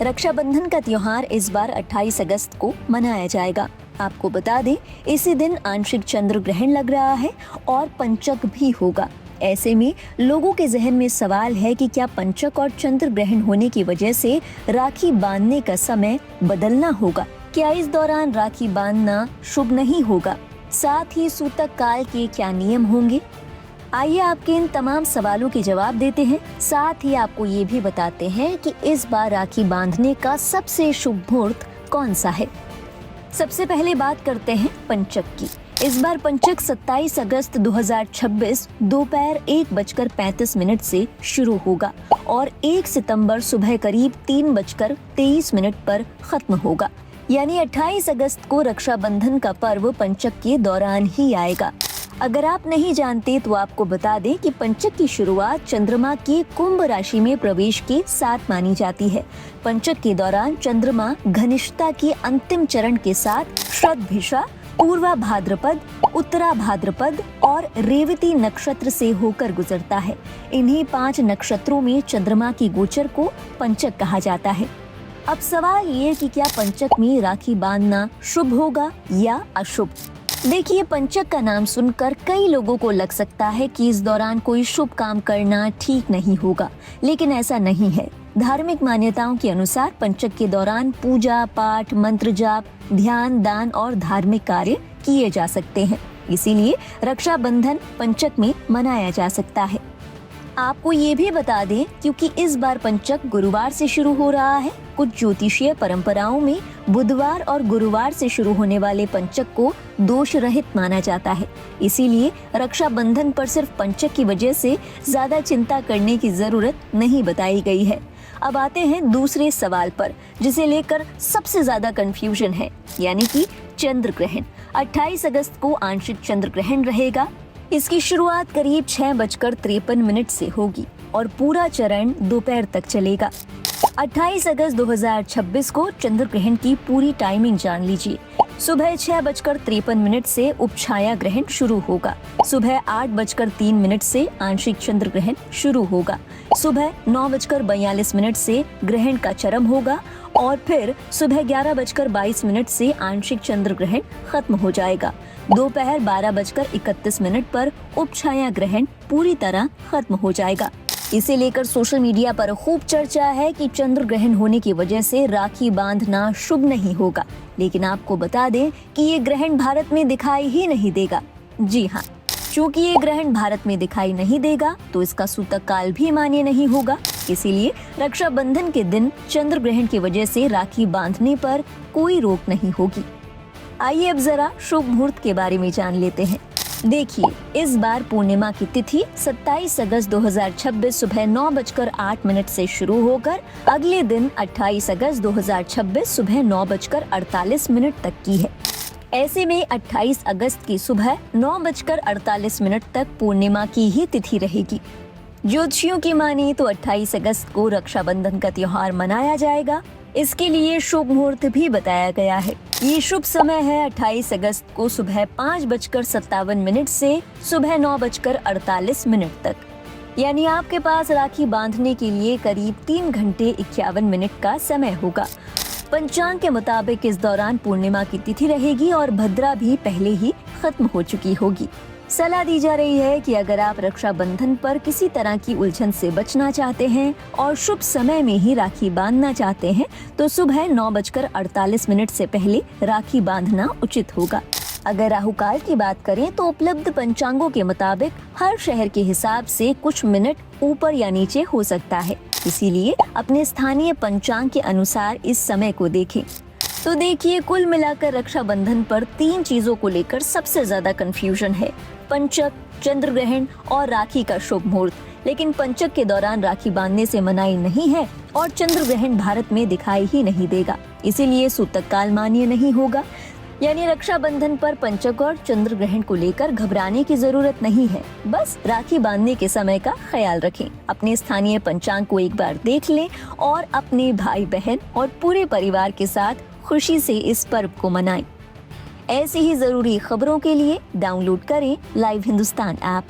रक्षाबंधन का त्योहार इस बार 28 अगस्त को मनाया जाएगा। आपको बता दें, इसी दिन आंशिक चंद्र ग्रहण लग रहा है और पंचक भी होगा। ऐसे में लोगों के जहन में सवाल है कि क्या पंचक और चंद्र ग्रहण होने की वजह से राखी बांधने का समय बदलना होगा? क्या इस दौरान राखी बांधना शुभ नहीं होगा? साथ ही सूतक काल के क्या नियम होंगे? आइए आपके इन तमाम सवालों के जवाब देते हैं। साथ ही आपको ये भी बताते हैं कि इस बार राखी बांधने का सबसे शुभ मुहूर्त कौन सा है। सबसे पहले बात करते हैं पंचक की। इस बार पंचक 27 अगस्त 2026 दोपहर 1:35 से शुरू होगा और 1 सितंबर सुबह करीब 3:23 पर खत्म होगा। यानी 28 अगस्त को रक्षाबंधन का पर्व पंचक के दौरान ही आएगा। अगर आप नहीं जानते तो आपको बता दें कि पंचक की शुरुआत चंद्रमा के कुंभ राशि में प्रवेश के साथ मानी जाती है। पंचक के दौरान चंद्रमा घनिष्ठता के अंतिम चरण के साथ श्रद्धभिषा, पूर्वा भाद्रपद, उत्तरा भाद्रपद और रेवती नक्षत्र से होकर गुजरता है। इन्हीं 5 नक्षत्रों में चंद्रमा की गोचर को पंचक कहा जाता है। अब सवाल ये कि क्या पंचक में राखी बांधना शुभ होगा या अशुभ? देखिए, पंचक का नाम सुनकर कई लोगों को लग सकता है कि इस दौरान कोई शुभ काम करना ठीक नहीं होगा, लेकिन ऐसा नहीं है। धार्मिक मान्यताओं के अनुसार पंचक के दौरान पूजा पाठ, मंत्र जाप, ध्यान, दान और धार्मिक कार्य किए जा सकते हैं। इसीलिए रक्षाबंधन पंचक में मनाया जा सकता है। आपको ये भी बता दें, क्योंकि इस बार पंचक गुरुवार से शुरू हो रहा है। कुछ ज्योतिषीय परंपराओं में बुधवार और गुरुवार से शुरू होने वाले पंचक को दोष रहित माना जाता है। इसीलिए रक्षाबंधन पर सिर्फ पंचक की वजह से ज्यादा चिंता करने की जरूरत नहीं बताई गई है। अब आते हैं दूसरे सवाल पर, जिसे लेकर सबसे ज्यादा कंफ्यूजन है, यानी कि चंद्र ग्रहण। 28 अगस्त को आंशिक चंद्र ग्रहण रहेगा। इसकी शुरुआत करीब 6:53 से होगी और पूरा चरण दोपहर तक चलेगा। 28 अगस्त 2026 को चंद्र ग्रहण की पूरी टाइमिंग जान लीजिए। सुबह 6:53 से उपछाया ग्रहण शुरू होगा। सुबह 8:03 से आंशिक चंद्र ग्रहण शुरू होगा। सुबह 9:42 से ग्रहण का चरम होगा और फिर सुबह 11:22 से आंशिक चंद्र ग्रहण खत्म हो जाएगा। दोपहर 12:31 पर उपछाया ग्रहण पूरी तरह खत्म हो जाएगा। इसे लेकर सोशल मीडिया पर खूब चर्चा है कि चंद्र ग्रहण होने की वजह से राखी बांधना शुभ नहीं होगा, लेकिन आपको बता दें कि ये ग्रहण भारत में दिखाई ही नहीं देगा। जी हाँ, चूँकि ये ग्रहण भारत में दिखाई नहीं देगा तो इसका सूतक काल भी मान्य नहीं होगा। इसीलिए रक्षाबंधन के दिन चंद्र ग्रहण की वजह से राखी बांधने पर कोई रोक नहीं होगी। आइए अब जरा शुभ मुहूर्त के बारे में जान लेते हैं। देखिए, इस बार पूर्णिमा की तिथि 27 अगस्त 2026 सुबह 9:08 से शुरू होकर अगले दिन 28 अगस्त 2026 सुबह 9:48 तक की है। ऐसे में 28 अगस्त की सुबह 9:48 तक पूर्णिमा की ही तिथि रहेगी। ज्योतिषियों की माने तो 28 अगस्त को रक्षाबंधन का त्योहार मनाया जाएगा। इसके लिए शुभ मुहूर्त भी बताया गया है। ये शुभ समय है 28 अगस्त को सुबह 5:57 से सुबह 9:48 तक। यानी आपके पास राखी बांधने के लिए करीब 3 घंटे 51 मिनट का समय होगा। पंचांग के मुताबिक इस दौरान पूर्णिमा की तिथि रहेगी और भद्रा भी पहले ही खत्म हो चुकी होगी। सलाह दी जा रही है कि अगर आप रक्षाबंधन पर किसी तरह की उलझन से बचना चाहते हैं और शुभ समय में ही राखी बांधना चाहते हैं तो सुबह 9:48 से पहले राखी बांधना उचित होगा। अगर राहु काल की बात करें तो उपलब्ध पंचांगों के मुताबिक हर शहर के हिसाब से कुछ मिनट ऊपर या नीचे हो सकता है। इसीलिए अपने स्थानीय पंचांग के अनुसार इस समय को देखें। तो देखिए, कुल मिलाकर रक्षाबंधन पर 3 चीजों को लेकर सबसे ज्यादा कंफ्यूजन है: पंचक, चंद्र ग्रहण और राखी का शुभ मुहूर्त। लेकिन पंचक के दौरान राखी बांधने से मनाही नहीं है और चंद्र ग्रहण भारत में दिखाई ही नहीं देगा, इसीलिए सूतक काल मान्य नहीं होगा। यानी रक्षाबंधन पर पंचक और चंद्र ग्रहण को लेकर घबराने की जरूरत नहीं है। बस राखी बांधने के समय का ख्याल रखें, अपने स्थानीय पंचांग को एक बार देख लें और अपने भाई बहन और पूरे परिवार के साथ खुशी से इस पर्व को मनाएं। ऐसी ही जरूरी खबरों के लिए डाउनलोड करें लाइव हिंदुस्तान ऐप।